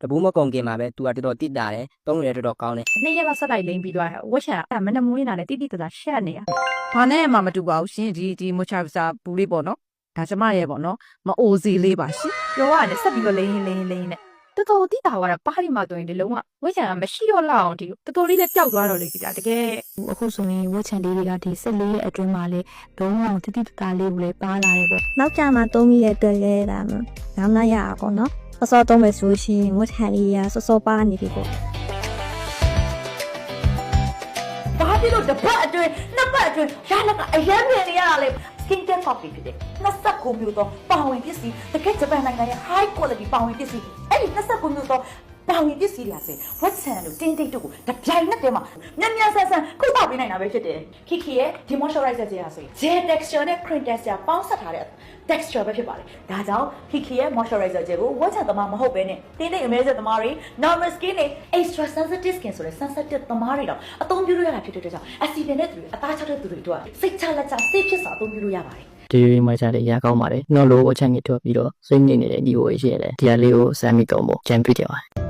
တပူးမကုန်ခင်မှာပဲသူကတော်တော်တိတာတယ်သုံးလို့လည်းတော်တော်ကောင်းတယ် နေ့ရက်လောက်ဆက်လိုက်လိမ့်ပြီးသွားတယ်ဝက်ချာမနက်မွေးလာတယ်တိတိတသာရှက်နေတာ ဘာနဲ့မှမတူပါဘူးရှင်ဒီမိုချာဗစာဘူးလေးပေါ့နော်ဒါကျမရဲ့ပေါ့နော်မအိုစီလေးပါရှင် ပြောရတယ်ဆက်ပြီးတော့လိမ့်နဲ့တော်တော်တိတာကတော့ပါးရီမှာတွင်ဒီလုံးဝဝက်ချာကမရှိတော့လောက်အောင်ဒီတော်တော်လေးလည်းပျောက်သွားတော့လေကြီးတာတကယ် အခုဆိုရင်ဝက်ချန်လေးတွေကဒီဆက်လေးရဲ့အတွင်းမှာလေလုံးဝတိတိတသားလေးကိုလည်းပါလာတယ်ပေါ့ နောက်ကြမှာသုံးပြီးတဲ့အတွက်လည်းဒါမှမရအောင်ပေါ့နော်စောစောသုံးမယ်ဆိုရှင်ဝတ်ထန်လေးရစောစောပါနေပြီပေါ့ ဘာဖြစ်လို့တစ်ပတ်အတွင်းနှစ်ပတ်အတွင်းရလကအရန်မြင်နေရတာလေ skin care coffee ဖြစ်တယ်29မျိုးသောပါဝင်ပစ္စည်းတကယ်ဂျပန်နိုင်ငံရဲ့ high quality ပါဝင်ပစ္စည်းအဲ့ဒီ29မျိုးသောပါဝင်ပစ္စည်းတွေဆိုဝက်ဆန်တို့တင်းတိတ်တို့ကိုတပြိုင်နက်တည်းမှာမြန်ဆန်ခုတောက်ပေးနိုင်တာပဲဖြစ်တယ် Kiki ရဲ့ moisturizer ကြီးဆိုရင် gel texture နဲ့ cream texture ပေါင်းစပ်ထားတဲ့ texture ပဲဖြစ်ပါတယ်ဒါကြောင့် Kiki ရဲ့ moisturizer ကြီးကိုဝက်ဆန်သမားမဟုတ်ဘဲနဲ့တင်းတိတ်အမဲဆက်သမားတွေ normal skin နဲ့ extra sensitive skin ဆိုတဲ့ sensitive သမားတွေတော့အသုံးပြုလို့ရတာဖြစ်တဲ့အတွက်ကြောင့် acidity နဲ့သူတွေအသားချောက်တဲ့သူတွေတို့စိတ်ချလက်ချစိတ်ဖြစ်စွာအသုံးပြုလို့ရပါတယ် ဒီမိုချာလေးရကောင်းပါတယ်နော်လို့အချက်ငယ်ထွက်ပြီးတော့စိတ်နေနေတဲ့ဒီကိုရှိရတယ်ဒီဟာလေးကိုစမ်းပြီးတော့ကြံပြစ်တယ်ပါ